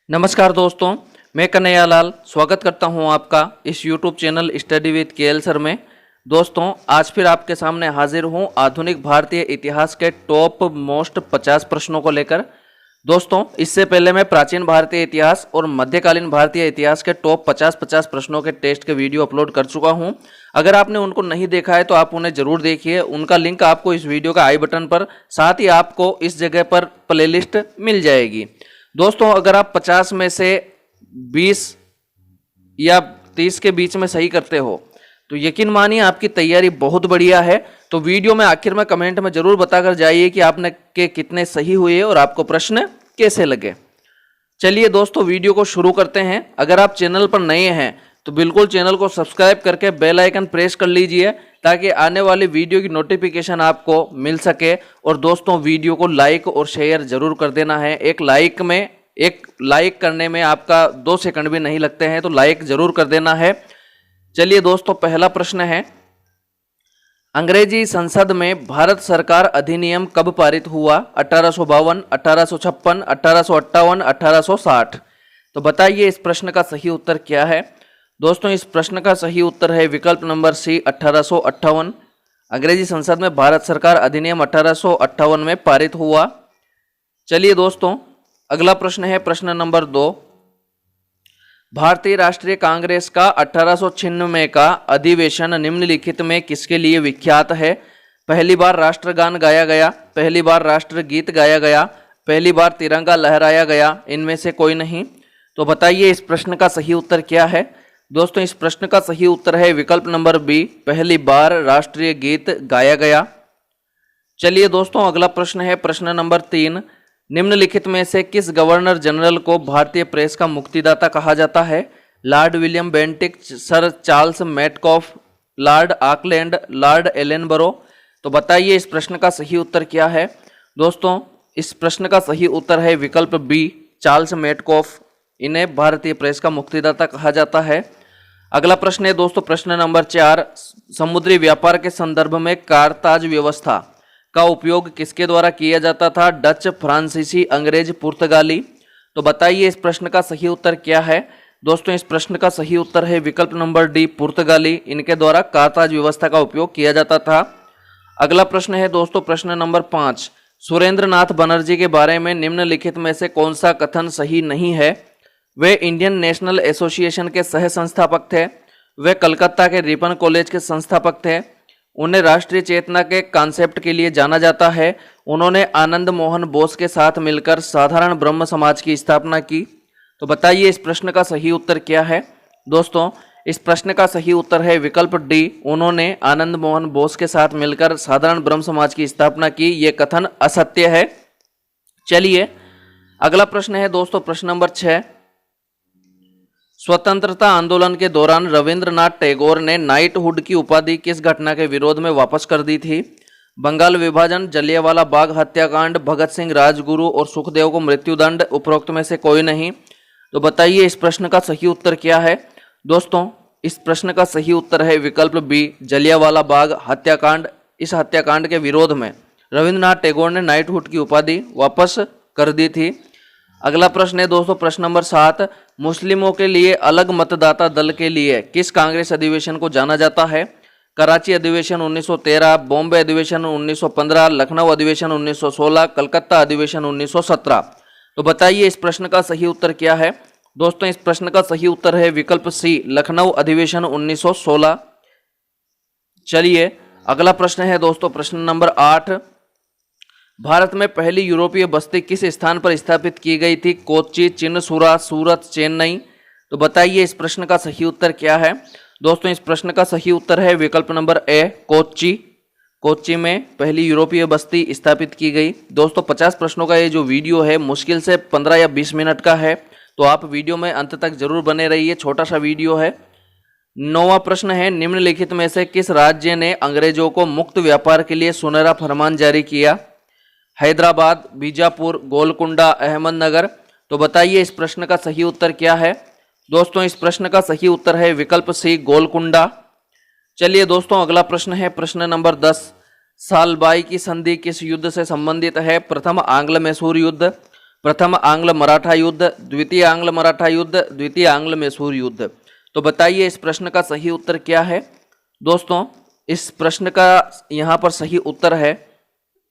नमस्कार दोस्तों, मैं कन्हैया लाल स्वागत करता हूं आपका इस YouTube channel study with KL sir में। दोस्तों, आज फिर आपके सामने हाजिर हूं आधुनिक भारतीय इतिहास के टॉप मोस्ट 50 प्रश्नों को लेकर। दोस्तों, इससे पहले मैं प्राचीन भारतीय इतिहास और मध्यकालीन भारतीय इतिहास के टॉप 50 प्रश्नों के टेस्ट के वीडियो अपलोड कर चुका हूं। अगर आपने उनको नहीं देखा है तो आप उन्हें जरूर देखिए। उनका लिंक आपको इस वीडियो का आई बटन पर, साथ ही आपको इस जगह पर प्लेलिस्ट मिल जाएगी। दोस्तों, अगर आप 50 में से 20 या 30 के बीच में सही करते हो तो यकीन मानिए आपकी तैयारी बहुत बढ़िया है। तो वीडियो में आखिर में कमेंट में जरूर बताकर जाइए कि आपने के कितने सही हुए और आपको प्रश्न कैसे लगे। चलिए दोस्तों, वीडियो को शुरू करते हैं। अगर आप चैनल पर नए हैं तो बिल्कुल चैनल को सब्सक्राइब करके बेल आइकन प्रेस कर लीजिए ताकि आने वाली वीडियो की नोटिफिकेशन आपको मिल सके। और दोस्तों, वीडियो को लाइक और शेयर जरूर कर देना है। एक लाइक करने में आपका 2 सेकंड भी नहीं लगते हैं, तो लाइक जरूर कर देना है। चलिए दोस्तों, पहला प्रश्न है, अंग्रेजी संसद में भारत सरकार अधिनियम कब पारित हुआ? 1852, 1856, 1858, 1860। तो बताइए इस प्रश्न का सही उत्तर क्या है? दोस्तों, इस प्रश्न का सही उत्तर है विकल्प नंबर सी, 1858। अंग्रेजी संसद में भारत सरकार अधिनियम 1858 में पारित हुआ। चलिए दोस्तों, अगला प्रश्न है प्रश्न नंबर 2। भारतीय राष्ट्रीय कांग्रेस का 1896 का अधिवेशन निम्नलिखित में किसके लिए विख्यात है? पहली बार राष्ट्रगान गाया गया, पहली बार राष्ट्रगीत गाया गया, पहली बार तिरंगा लहराया गया, इनमें से कोई नहीं। तो बताइए इस प्रश्न का सही उत्तर क्या है? दोस्तों, इस प्रश्न का सही उत्तर है विकल्प नंबर बी, पहली बार राष्ट्रीय गीत गाया गया। चलिए दोस्तों, अगला प्रश्न है प्रश्न नंबर 3। निम्नलिखित में से किस गवर्नर जनरल को भारतीय प्रेस का मुक्तिदाता कहा जाता है? Lord William Bentinck, sir Charles Metcalfe, Lord Auckland, Lord Ellenborough. तो बताइए इस प्रश्न का सही उत्तर क्या है? दोस्तों, इस प्रश्न का सही उत्तर है विकल्प बी, चार्ल्स मेटकॉफ। इन्हें भारतीय प्रेस का मुक्तिदाता कहा जाता है। अगला प्रश्न है दोस्तों प्रश्न नंबर 4। समुद्री व्यापार के संदर्भ में कारताज व्यवस्था का उपयोग किसके द्वारा किया जाता था? डच, फ्रांसीसी, अंग्रेज, पुर्तगाली। तो बताइए इस प्रश्न का सही उत्तर क्या है? दोस्तों, इस प्रश्न का सही उत्तर है विकल्प नंबर डी, पुर्तगाली। इनके द्वारा कारताज व्यवस्था का उपयोग किया जाता था। अगला प्रश्न है दोस्तों प्रश्न नंबर 5। सुरेंद्र नाथ बनर्जी के बारे में निम्नलिखित में से कौन सा कथन सही नहीं है? वे इंडियन नेशनल एसोसिएशन के सह संस्थापक थे, वे कलकत्ता के रिपन कॉलेज के संस्थापक थे, उन्हें राष्ट्रीय चेतना के कॉन्सेप्ट के लिए जाना जाता है, उन्होंने आनंद मोहन बोस के साथ मिलकर साधारण ब्रह्म समाज की स्थापना की। तो बताइए इस प्रश्न का सही उत्तर क्या है? दोस्तों, इस प्रश्न का सही उत्तर है विकल्प डी, उन्होंने आनंद मोहन बोस के साथ मिलकर साधारण ब्रह्म समाज की स्थापना की। ये कथन असत्य है। चलिए अगला प्रश्न है दोस्तों प्रश्न नंबर 6। स्वतंत्रता आंदोलन के दौरान रविंद्रनाथ टैगोर ने नाइटहुड की उपाधि किस घटना के विरोध में वापस कर दी थी? बंगाल विभाजन, जलियांवाला बाग हत्याकांड, भगत सिंह राजगुरु और सुखदेव को मृत्युदंड, उपरोक्त में से कोई नहीं। तो बताइए इस प्रश्न का सही उत्तर क्या है? दोस्तों, इस प्रश्न का सही उत्तर है विकल्प बी, जलियांवाला बाग हत्याकांड। इस हत्याकांड के विरोध में रविंद्रनाथ टैगोर ने नाइटहुड की उपाधि वापस कर दी थी। अगला प्रश्न है दोस्तों प्रश्न नंबर 7। मुस्लिमों के लिए अलग मतदाता दल के लिए किस कांग्रेस अधिवेशन को जाना जाता है? कराची अधिवेशन 1913, बॉम्बे अधिवेशन 1915, लखनऊ अधिवेशन 1916, कलकत्ता अधिवेशन 1917। तो बताइए इस प्रश्न का सही उत्तर क्या है? दोस्तों, इस प्रश्न का सही उत्तर है विकल्प सी, लखनऊ अधिवेशन 1916। चलिए अगला प्रश्न है दोस्तों प्रश्न नंबर 8। भारत में पहली यूरोपीय बस्ती किस स्थान पर स्थापित की गई थी? कोच्चि, चिन्नसुरा, सूरत, चेन्नई। तो बताइए इस प्रश्न का सही उत्तर क्या है? दोस्तों, इस प्रश्न का सही उत्तर है विकल्प नंबर ए, कोच्चि। कोच्चि में पहली यूरोपीय बस्ती स्थापित की गई। दोस्तों, 50 प्रश्नों का ये जो वीडियो है मुश्किल से 15 या 20 मिनट का है, तो आप वीडियो में अंत तक जरूर बने रहिए। छोटा सा वीडियो है। 9वां प्रश्न है, निम्नलिखित में से किस राज्य ने अंग्रेजों को मुक्त व्यापार के लिए सुनहरा फरमान जारी किया? हैदराबाद, बीजापुर, गोलकुंडा, अहमदनगर। तो बताइए इस प्रश्न का सही उत्तर क्या है? दोस्तों, इस प्रश्न का सही उत्तर है विकल्प सी, गोलकुंडा। चलिए दोस्तों अगला प्रश्न है प्रश्न नंबर 10। सालबाई की संधि किस युद्ध से संबंधित है? प्रथम आंग्ल मैसूर युद्ध, प्रथम आंग्ल मराठा युद्ध, द्वितीय आंग्ल मराठा युद्ध, द्वितीय आंग्ल मैसूर युद्ध। तो बताइए इस प्रश्न का सही उत्तर क्या है। दोस्तों इस प्रश्न का यहाँ पर सही उत्तर है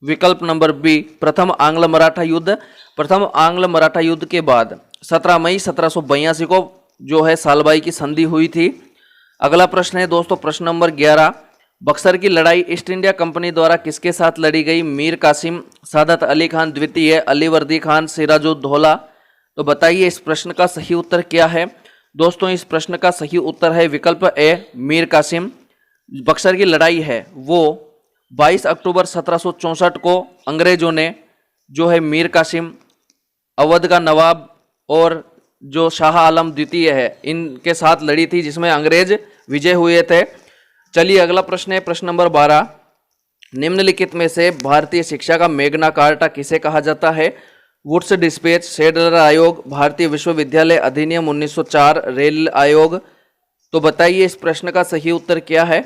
विकल्प नंबर बी, प्रथम आंग्ल मराठा युद्ध। प्रथम आंग्ल मराठा युद्ध के बाद 17 मई 1782 को जो है सालबाई की संधि हुई थी। अगला प्रश्न है दोस्तों प्रश्न नंबर 11, बक्सर की लड़ाई ईस्ट इंडिया कंपनी द्वारा किसके साथ लड़ी गई। मीर कासिम, सादत अली खान द्वितीय, अली वर्दी खान, सिराजुद्दौला। तो बताइए इस प्रश्न का सही उत्तर क्या है। दोस्तों इस प्रश्न का सही उत्तर है विकल्प ए, मीर कासिम। बक्सर की लड़ाई है वो 22 अक्टूबर 1764 को अंग्रेजों ने जो है मीर कासिम, अवध का नवाब और जो शाह आलम द्वितीय है इनके साथ लड़ी थी, जिसमें अंग्रेज विजय हुए थे। चलिए अगला प्रश्न है प्रश्न नंबर 12, निम्नलिखित में से भारतीय शिक्षा का मैग्ना कार्टा किसे कहा जाता है। वुड्स डिस्पैच, सेडलर आयोग, भारतीय विश्वविद्यालय अधिनियम 1904, रेल आयोग। तो बताइए इस प्रश्न का सही उत्तर क्या है।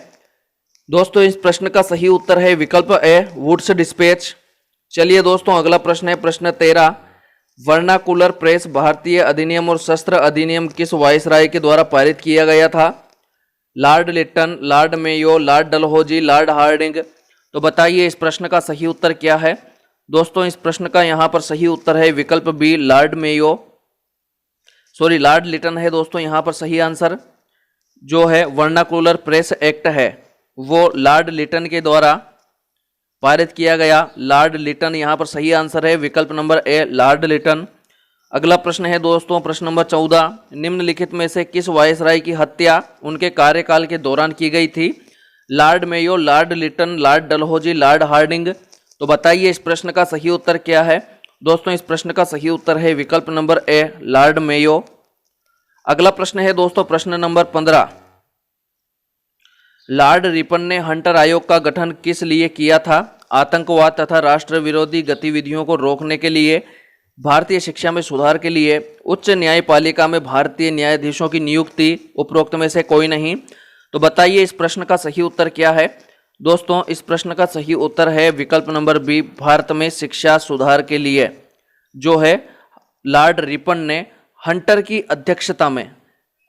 दोस्तों इस प्रश्न का सही उत्तर है विकल्प ए, वुड्स डिस्पैच। चलिए दोस्तों अगला प्रश्न है प्रश्न 13, वर्नाकुलर प्रेस भारतीय अधिनियम और शस्त्र अधिनियम किस वायसराय के द्वारा पारित किया गया था। Lord Lytton, Lord Mayo, Lord Dalhousie, Lord Hardinge. तो बताइए इस प्रश्न का सही उत्तर क्या है। दोस्तों इस प्रश्न का यहाँ पर सही उत्तर है विकल्प B, Lord Mayo, sorry Lord Lytton है दोस्तों यहाँ पर सही आंसर। जो है वर्नाकुलर प्रेस एक्ट है वो लॉर्ड लिटन के द्वारा पारित किया गया। लॉर्ड लिटन यहाँ पर सही आंसर है विकल्प नंबर ए, लॉर्ड लिटन। अगला प्रश्न है दोस्तों प्रश्न नंबर 14, निम्नलिखित में से किस वायसराय की हत्या उनके कार्यकाल के दौरान की गई थी। Lord Mayo, Lord Lytton, Lord Dalhousie, Lord Hardinge. तो बताइए इस प्रश्न का सही उत्तर क्या है। दोस्तों इस प्रश्न का सही उत्तर है विकल्प नंबर ए, लॉर्ड मेयो। अगला प्रश्न है दोस्तों प्रश्न नंबर 15, लॉर्ड रिपन ने हंटर आयोग का गठन किस लिए किया था। आतंकवाद तथा राष्ट्र विरोधी गतिविधियों को रोकने के लिए, भारतीय शिक्षा में सुधार के लिए, उच्च न्यायपालिका में भारतीय न्यायाधीशों की नियुक्ति, उपरोक्त में से कोई नहीं। तो बताइए इस प्रश्न का सही उत्तर क्या है। दोस्तों इस प्रश्न का सही उत्तर है विकल्प नंबर बी, भारत में शिक्षा सुधार के लिए। जो है लॉर्ड रिपन ने हंटर की अध्यक्षता में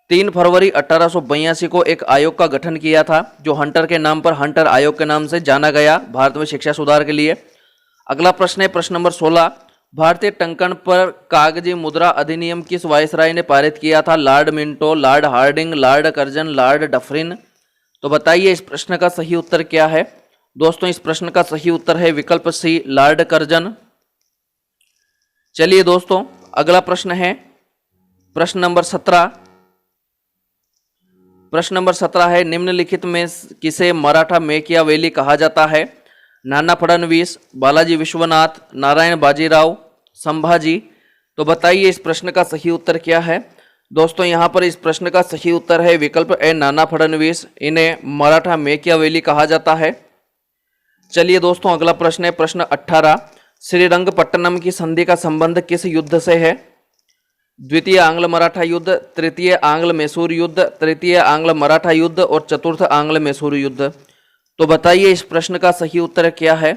3 फरवरी 1882 को एक आयोग का गठन किया था, जो हंटर के नाम पर हंटर आयोग के नाम से जाना गया, भारत में शिक्षा सुधार के लिए। अगला प्रश्न है प्रश्न नंबर 16, भारतीय टंकण पर कागजी मुद्रा अधिनियम किस वायसराय ने पारित किया था। Lord Minto, Lord Hardinge, Lord Curzon, Lord Dufferin. तो बताइए इस प्रश्न का सही उत्तर क्या है। दोस्तों इस प्रश्न का सही उत्तर है विकल्प सी, लॉर्ड कर्जन। चलिए दोस्तों अगला प्रश्न है प्रश्न नंबर 17। प्रश्न नंबर 17 है, निम्नलिखित में किसे मराठा मैकियावेली कहा जाता है। नाना फडणवीस, बालाजी विश्वनाथ, नारायण बाजीराव, संभाजी। तो बताइए इस प्रश्न का सही उत्तर क्या है। दोस्तों यहाँ पर इस प्रश्न का सही उत्तर है विकल्प ए, नाना फडणवीस। इन्हें मराठा मैकियावेली कहा जाता है। चलिए दोस्तों अगला प्रश्न है प्रश्न 18, श्रीरंगपट्टनम की संधि का संबंध किस युद्ध से है। द्वितीय आंग्ल मराठा युद्ध, तृतीय आंग्ल मैसूर युद्ध, तृतीय आंग्ल मराठा युद्ध और चतुर्थ आंग्ल मैसूर युद्ध। तो बताइए इस प्रश्न का सही उत्तर क्या है।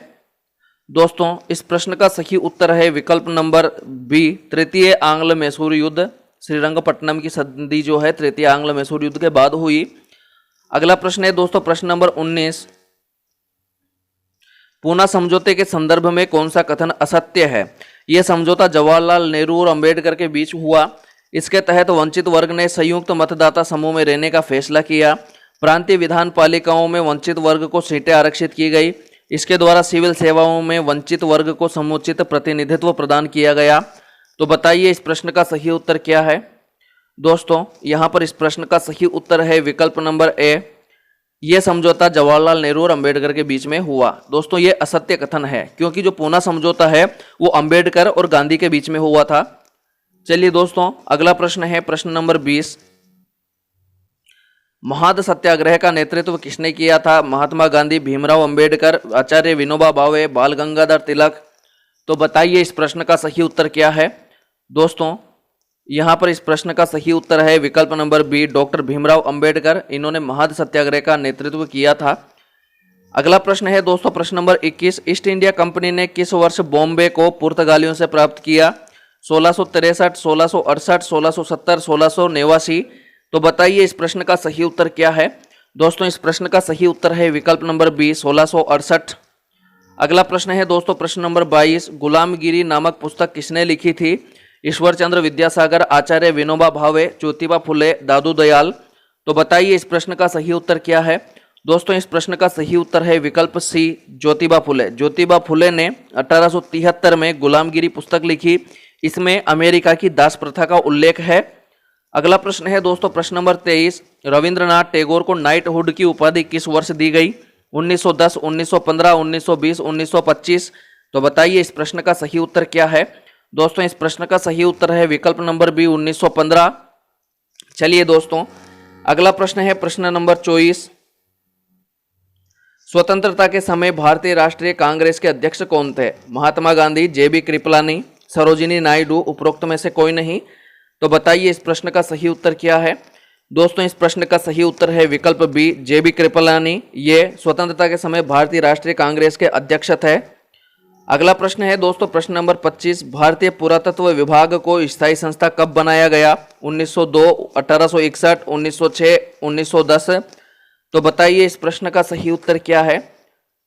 दोस्तों इस प्रश्न का सही उत्तर है विकल्प नंबर बी, तृतीय आंग्ल मैसूर युद्ध। श्रीरंगपट्टनम की संधि जो है तृतीय आंग्ल मैसूर युद्ध के बाद हुई। अगला प्रश्न है दोस्तों प्रश्न नंबर 19, पूना समझौते के संदर्भ में कौन सा कथन असत्य है। यह समझौता जवाहरलाल नेहरू और अंबेडकर के बीच हुआ। इसके तहत वंचित वर्ग ने संयुक्त मतदाता समूह में रहने का फैसला किया। प्रांतीय विधान पालिकाओं में वंचित वर्ग को सीटें आरक्षित की गई। इसके द्वारा सिविल सेवाओं में वंचित वर्ग को समुचित प्रतिनिधित्व प्रदान किया गया। तो बताइए इस प्रश्न का सही उत्तर क्या है। दोस्तों यहाँ पर इस प्रश्न का सही उत्तर है विकल्प नंबर ए, यह समझौता जवाहरलाल नेहरू और अंबेडकर के बीच में हुआ। दोस्तों ये असत्य कथन है, क्योंकि जो पूना समझौता है वो अंबेडकर और गांधी के बीच में हुआ था। चलिए दोस्तों अगला प्रश्न है प्रश्न नंबर 20, महाद सत्याग्रह का नेतृत्व किसने किया था। महात्मा गांधी, भीमराव अंबेडकर, आचार्य विनोबा भावे, बाल गंगाधर तिलक। तो बताइए इस प्रश्न का सही उत्तर क्या है। दोस्तों यहाँ पर इस प्रश्न का सही उत्तर है विकल्प number B, doctor Bhimrao Ambedkar. इन्होंने महाद सत्याग्रह का नेतृत्व किया था। अगला प्रश्न है दोस्तों प्रश्न नंबर 21, ईस्ट इंडिया कंपनी ने किस वर्ष बॉम्बे को पुर्तगालियों से प्राप्त किया। 1663, 1668, 1670, 1689। तो बताइए इस प्रश्न का सही उत्तर क्या है। दोस्तों इस प्रश्न का सही उत्तर है विकल्प नंबर बी 1668। अगला प्रश्न है दोस्तों प्रश्न नंबर 22, गुलामगिरी नामक पुस्तक किसने लिखी थी। ईश्वर चंद्र विद्यासागर, आचार्य विनोबा भावे, ज्योतिबा फुले, दादू दयाल। तो बताइए इस प्रश्न का सही उत्तर क्या है। दोस्तों इस प्रश्न का सही उत्तर है विकल्प सी ज्योतिबा फुले। ज्योतिबा फुले ने 1873 में गुलामगिरी पुस्तक लिखी। इसमें अमेरिका की दास प्रथा का उल्लेख है। अगला प्रश्न है दोस्तों प्रश्न नंबर 23, रविंद्रनाथ टैगोर को नाइटहुड की उपाधि किस वर्ष दी गई। 1910, 1915, 1920, 1925। तो बताइए इस प्रश्न का सही उत्तर क्या है। दोस्तों इस प्रश्न का सही उत्तर है विकल्प नंबर बी 1915। चलिए दोस्तों अगला प्रश्न है प्रश्न नंबर 24, स्वतंत्रता के समय भारतीय राष्ट्रीय कांग्रेस के अध्यक्ष कौन थे। महात्मा गांधी, जेबी कृपलानी, सरोजिनी नायडू, उपरोक्त में से कोई नहीं। तो बताइए इस प्रश्न का सही उत्तर क्या है। दोस्तों इस प्रश्न का सही उत्तर है विकल्प बी जेबी कृपलानी। ये स्वतंत्रता के समय भारतीय राष्ट्रीय कांग्रेस के अध्यक्ष थे। अगला प्रश्न है दोस्तों प्रश्न नंबर 25, भारतीय पुरातत्व विभाग को स्थायी संस्था कब बनाया गया। 1902, 1861, 1906, 1910। तो बताइए इस प्रश्न का सही उत्तर क्या है।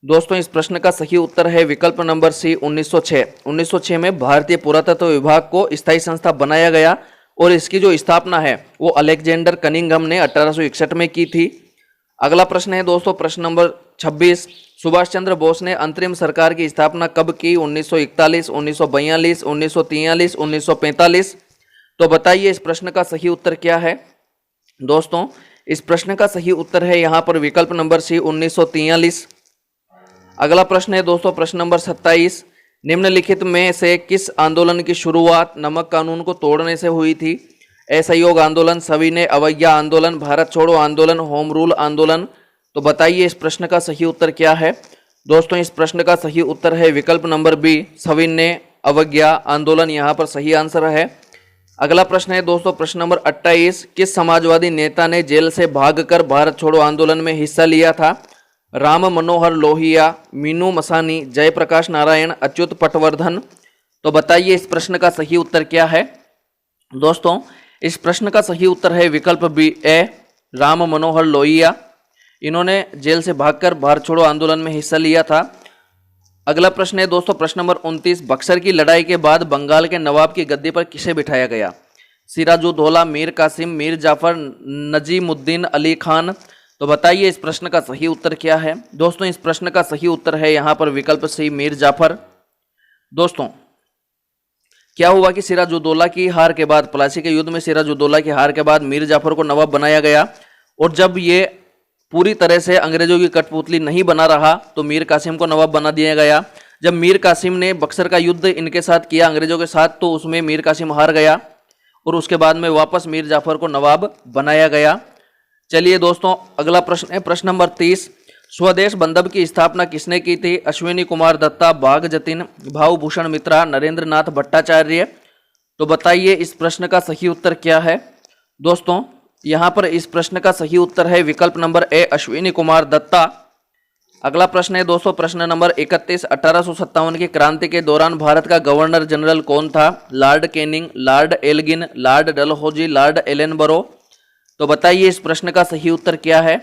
दोस्तों इस प्रश्न का सही उत्तर है विकल्प नंबर सी 1906। 1906 में भारतीय पुरातत्व विभाग को स्थायी संस्था बनाया गया और इसकी जो स्थापना है वो अलेक्जेंडर कनिंघम ने 1861 में की थी। अगला प्रश्न है दोस्तों प्रश्न नंबर 26, सुभाष चंद्र बोस ने अंतरिम सरकार की स्थापना कब की। 1941, 1942, 1943, 1945। तो बताइए इस प्रश्न का सही उत्तर क्या है। दोस्तों इस प्रश्न का सही उत्तर है यहाँ पर विकल्प नंबर सी 1943। अगला प्रश्न है दोस्तों प्रश्न नंबर 27, निम्नलिखित में से किस आंदोलन की शुरुआत नमक कानून को तोड़ने से हुई थी। असहयोग आंदोलन, सविनय अवज्ञा आंदोलन, भारत छोड़ो आंदोलन, होम रूल आंदोलन। तो बताइए इस प्रश्न का सही उत्तर क्या है। दोस्तों इस प्रश्न का सही उत्तर है विकल्प नंबर बी सविनय अवज्ञा आंदोलन यहाँ पर सही आंसर है। अगला प्रश्न है दोस्तों प्रश्न नंबर 28, किस समाजवादी नेता ने जेल से भागकर भारत छोड़ो आंदोलन में हिस्सा लिया था। राम मनोहर लोहिया, मीनू मसानी, जयप्रकाश नारायण, अच्युत पटवर्धन। तो बताइए इस प्रश्न का सही उत्तर क्या है। दोस्तों इस प्रश्न का सही उत्तर है विकल्प बी ए राम मनोहर लोहिया। इन्होंने जेल से भागकर भारत छोड़ो आंदोलन में हिस्सा लिया था। अगला प्रश्न है दोस्तों प्रश्न नंबर 29, बक्सर की लड़ाई के बाद बंगाल के नवाब की गद्दी पर किसे बिठाया गया। सिराजुद्दौला, मीर कासिम, मीर जाफर, नजीमुद्दीन अली खान। तो बताइए इस प्रश्न का सही उत्तर क्या है। दोस्तों इस प्रश्न का सही उत्तर है यहाँ पर विकल्प सी मीर जाफर। दोस्तों क्या हुआ कि सिराजुद्दौला की हार के बाद, प्लासी के युद्ध में सिराजुद्दौला की हार के बाद मीर जाफर को नवाब बनाया गया और जब ये पूरी तरह से अंग्रेजों की कठपुतली नहीं बना रहा तो मीर कासिम को नवाब बना दिया गया। जब मीर कासिम ने बक्सर का युद्ध इनके साथ किया अंग्रेजों के साथ तो उसमें मीर कासिम हार गया और उसके बाद में वापस मीर जाफर को नवाब बनाया गया। चलिए दोस्तों अगला प्रश्न है प्रश्न नंबर 30, स्वदेश बंधब की स्थापना किसने की थी। अश्विनी कुमार दत्ता, बाघ जतिन, भावभूषण मित्रा, नरेंद्र नाथ भट्टाचार्य। तो बताइए इस प्रश्न का सही उत्तर क्या है। दोस्तों यहाँ पर इस प्रश्न का सही उत्तर है विकल्प नंबर ए अश्विनी कुमार दत्ता। अगला प्रश्न है दोस्तों प्रश्न नंबर 31, 1857 की क्रांति के दौरान भारत का गवर्नर जनरल कौन था। Lord Canning, Lord Elgin, Lord Dalhousie, Lord Ellenborough. तो बताइए इस प्रश्न का सही उत्तर क्या है।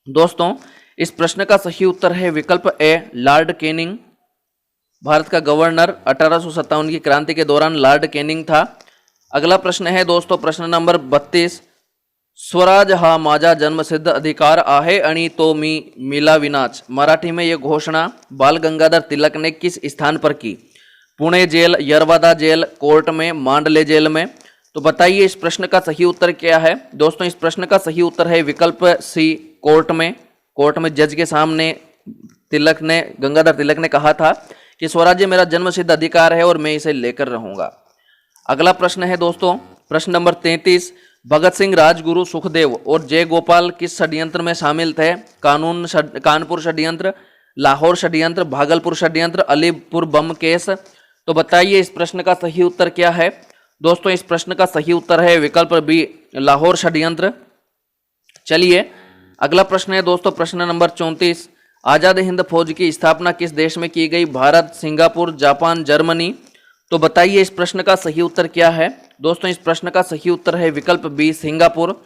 दोस्तों इस प्रश्न का सही उत्तर है विकल्प ए लॉर्ड कैनिंग। भारत का गवर्नर 1857 की क्रांति के दौरान लॉर्ड कैनिंग था। अगला प्रश्न है दोस्तों प्रश्न नंबर 32, स्वराज हा माझा जन्मसिद्ध अधिकार आहे आणि तो मी मिला विनाच। मराठी में यह घोषणा बाल गंगाधर तिलक ने किस स्थान पर की। पुणे जेल, यरवादा जेल, कोर्ट में, मांडले जेल में। तो बताइए इस प्रश्न का सही उत्तर क्या है। दोस्तों इस प्रश्न का सही उत्तर है विकल्प सी कोर्ट में। कोर्ट में जज के सामने गंगाधर तिलक ने कहा था कि स्वराज्य मेरा जन्मसिद्ध अधिकार है और मैं इसे लेकर रहूंगा। अगला प्रश्न है दोस्तों प्रश्न नंबर 33, भगत सिंह, राजगुरु, सुखदेव और जय गोपाल किस षड्यंत्र में शामिल थे। कानपुर षड्यंत्र, लाहौर षड्यंत्र, भागलपुर षड्यंत्र, अलीपुर बम केस। तो बताइए इस प्रश्न का सही उत्तर क्या है। दोस्तों इस प्रश्न का सही उत्तर है विकल्प बी लाहौर षड्यंत्र। चलिए अगला प्रश्न है दोस्तों प्रश्न नंबर 34, आजाद हिंद फौज की स्थापना किस देश में की गई। Bharat, Singapore, Japan, Germany. तो बताइए इस प्रश्न का सही उत्तर क्या है। दोस्तों इस प्रश्न का सही उत्तर है विकल्प बी सिंगापुर।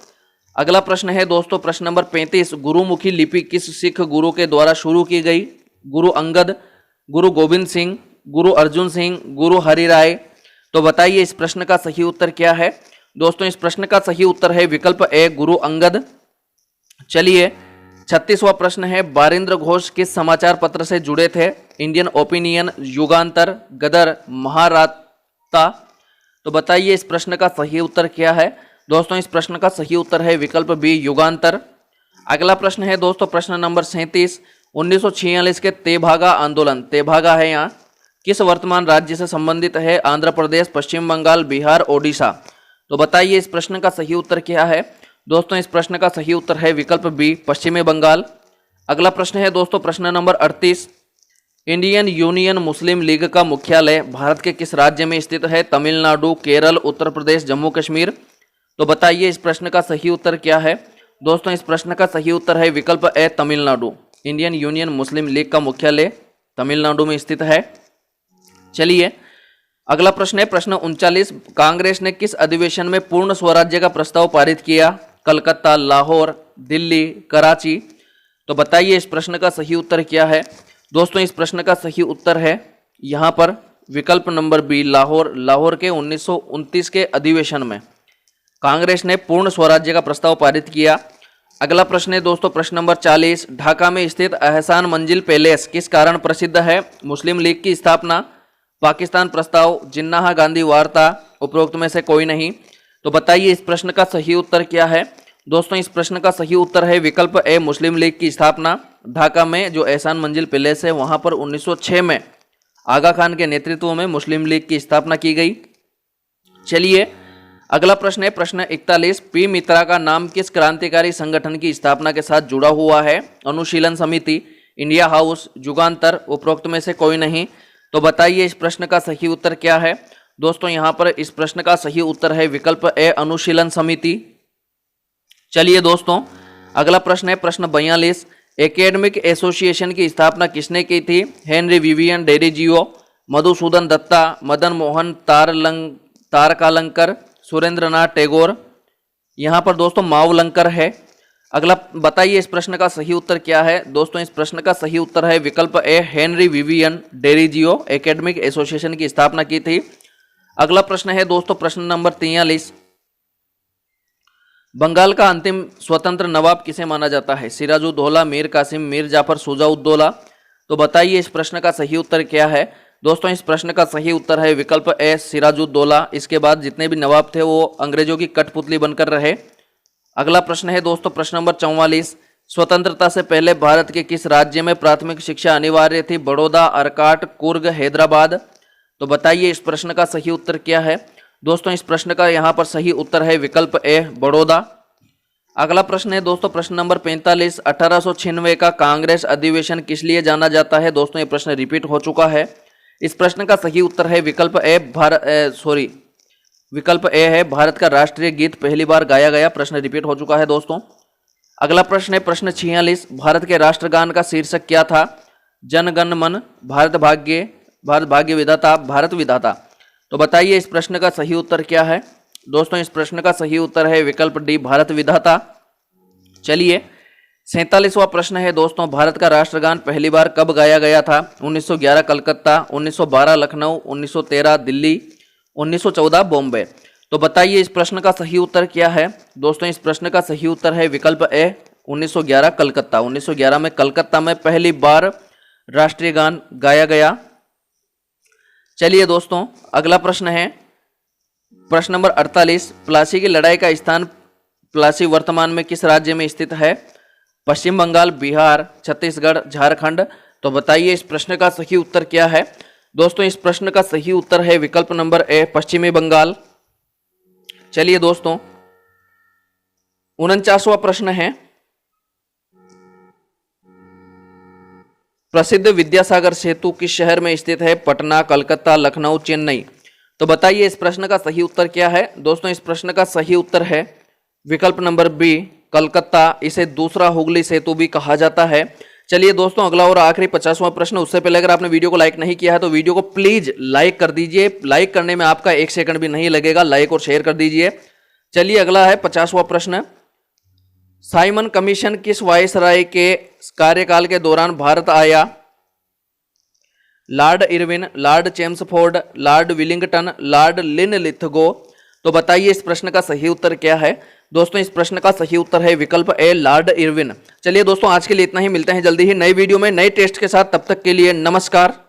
अगला प्रश्न है दोस्तों प्रश्न नंबर 35, गुरुमुखी लिपि किस सिख गुरु के द्वारा शुरू की गई? गुरु अंगद, गुरु गोविंद सिंह, गुरु अर्जुन सिंह, गुरु हरिराय। तो बताइए इस प्रश्न का सही उत्तर क्या है। दोस्तों इस प्रश्न का सही उत्तर है विकल्प ए गुरु अंगद। चलिए 36वां प्रश्न है, बारिंद्र घोष किस समाचार पत्र से जुड़े थे? इंडियन ओपिनियन, युगांतर, गदर, महाराता। तो बताइए इस प्रश्न का सही उत्तर क्या है। दोस्तों इस प्रश्न का सही उत्तर है विकल्प बी युगांतर। अगला प्रश्न है दोस्तों प्रश्न नंबर 37, 1946 के तेभागा आंदोलन, तेभागा है यहाँ, किस वर्तमान राज्य से संबंधित है? आंध्र प्रदेश, पश्चिम बंगाल, बिहार, ओडिशा। तो बताइए इस प्रश्न का सही उत्तर क्या है। दोस्तों इस प्रश्न का सही उत्तर है विकल्प बी पश्चिमी बंगाल। अगला प्रश्न है दोस्तों प्रश्न नंबर 38, इंडियन यूनियन मुस्लिम लीग का मुख्यालय भारत के किस राज्य में स्थित है? तमिलनाडु, केरल, उत्तर प्रदेश, जम्मू कश्मीर। तो बताइए इस प्रश्न का सही उत्तर क्या है। दोस्तों इस प्रश्न का सही उत्तर है विकल्प ए तमिलनाडु। इंडियन यूनियन मुस्लिम लीग का मुख्यालय तमिलनाडु में स्थित है। चलिए अगला प्रश्न है प्रश्न 39, कांग्रेस ने किस अधिवेशन में पूर्ण स्वराज्य का प्रस्ताव पारित किया? कलकत्ता, लाहौर, दिल्ली, कराची। तो बताइए इस प्रश्न का सही उत्तर क्या है। दोस्तों इस प्रश्न का सही उत्तर है यहाँ पर विकल्प नंबर बी लाहौर। लाहौर के 1929 के अधिवेशन में कांग्रेस ने पूर्ण स्वराज्य का प्रस्ताव पारित किया। अगला प्रश्न है दोस्तों प्रश्न नंबर 40, ढाका में स्थित एहसान मंजिल पैलेस किस कारण प्रसिद्ध है? मुस्लिम लीग की स्थापना, पाकिस्तान प्रस्ताव, जिन्ना गांधी वार्ता, उपरोक्त में से कोई नहीं। तो बताइए इस प्रश्न का सही उत्तर क्या है। दोस्तों इस प्रश्न का सही उत्तर है विकल्प ए मुस्लिम लीग की स्थापना। ढाका में जो एहसान मंजिल पैलेस है वहां पर 1906 में आगा खान के नेतृत्व में मुस्लिम लीग की स्थापना की गई। चलिए अगला प्रश्न है प्रश्न 41, पी मित्रा का नाम किस क्रांतिकारी संगठन की स्थापना के साथ जुड़ा हुआ है? अनुशीलन समिति, इंडिया हाउस, युगांतर, उपरोक्त में से कोई नहीं। तो बताइए इस प्रश्न का सही उत्तर क्या है। दोस्तों यहाँ पर इस प्रश्न का सही उत्तर है विकल्प ए अनुशीलन समिति। चलिए दोस्तों अगला प्रश्न है प्रश्न 42, एकेडमिक एसोसिएशन की स्थापना किसने की थी? हेनरी विवियन डेरिजियो, मधुसूदन दत्ता, मदन मोहन तारकालंकर, सुरेंद्रनाथ टैगोर। यहाँ पर दोस्तों मावलंकर है। अगला बताइए इस प्रश्न का सही उत्तर क्या है। दोस्तों इस प्रश्न का सही उत्तर है विकल्प A Henry Vivian Derozio academic association की स्थापना की थी। अगला प्रश्न है दोस्तों प्रश्न नंबर 43, बंगाल का अंतिम स्वतंत्र नवाब किसे माना जाता है? सिराजुद्दौला, मीर कासिम, मीर जाफर, शुजाउद्दौला। तो बताइए इस प्रश्न का सही उत्तर क्या है। दोस्तों इस प्रश्न का सही उत्तर है विकल्प ए सिराजुद्दौला। इसके बाद जितने भी नवाब थे वो अंग्रेजों की कठपुतली बनकर रहे। अगला प्रश्न है दोस्तों प्रश्न नंबर 44, स्वतंत्रता से पहले भारत के किस राज्य में प्राथमिक शिक्षा अनिवार्य थी? बड़ौदा, अर्काट, कुर्ग, हैदराबाद। तो बताइए इस प्रश्न का सही उत्तर क्या है। दोस्तों इस प्रश्न का यहाँ पर सही उत्तर है विकल्प ए बड़ौदा। अगला प्रश्न है दोस्तों प्रश्न नंबर 45, 1896 का कांग्रेस अधिवेशन किस लिए जाना जाता है? दोस्तों ये प्रश्न रिपीट हो चुका है। इस प्रश्न का सही उत्तर है विकल्प ए विकल्प ए है भारत का राष्ट्रीय गीत पहली बार गाया गया। प्रश्न रिपीट हो चुका है दोस्तों। अगला प्रश्न है प्रश्न 46, भारत के राष्ट्रगान का शीर्षक क्या था? जन गण मन, भारत भाग्य विधाता, भारत विधाता। तो बताइए इस प्रश्न का सही उत्तर क्या है। दोस्तों इस प्रश्न का सही उत्तर है विकल्प डी भारत विधाता। चलिए 47वां प्रश्न है दोस्तों, भारत का राष्ट्रगान पहली बार कब गाया गया था? 1911 कलकत्ता, 1912 लखनऊ, 1913 दिल्ली, 1914 बॉम्बे। तो बताइए इस प्रश्न का सही उत्तर क्या है। दोस्तों इस प्रश्न का सही उत्तर है विकल्प ए 1911 कलकत्ता। 1911 में कलकत्ता में पहली बार राष्ट्रीय गान गाया गया। चलिए दोस्तों अगला प्रश्न है प्रश्न नंबर 48, प्लासी की लड़ाई का स्थान प्लासी वर्तमान में किस राज्य में स्थित है? पश्चिम बंगाल, बिहार, छत्तीसगढ़, झारखंड। तो बताइए इस प्रश्न का सही उत्तर क्या है। दोस्तों इस प्रश्न का सही उत्तर है विकल्प नंबर ए पश्चिमी बंगाल। चलिए दोस्तों 49वां प्रश्न है, प्रसिद्ध विद्यासागर सेतु किस शहर में स्थित है? पटना, कलकत्ता, लखनऊ, चेन्नई। तो बताइए इस प्रश्न का सही उत्तर क्या है। दोस्तों इस प्रश्न का सही उत्तर है विकल्प नंबर बी कलकत्ता। इसे दूसरा हुगली सेतु भी कहा जाता है। चलिए दोस्तों, अगला और आखिरी 50वां प्रश्न। उससे पहले अगर आपने वीडियो को लाइक नहीं किया है तो वीडियो को प्लीज लाइक कर दीजिए। लाइक करने में आपका 1 सेकंड भी नहीं लगेगा। लाइक और शेयर कर दीजिए। चलिए अगला है 50वां प्रश्न। साइमन कमीशन किस वायसराय के कार्यकाल के दौरान भारत आया? Lord Irwin, Lord Chelmsford, Lord Willingdon, Lord Linlithgow. तो बताइए इस प्रश्न का सही उत्तर क्या है? दोस्तों इस प्रश्न का सही उत्तर है विकल्प ए, लॉर्ड इरविन। चलिए दोस्तों, आज के लिए इतना ही। मिलते हैं जल्दी ही नई वीडियो में नए टेस्ट के साथ। तब तक के लिए नमस्कार।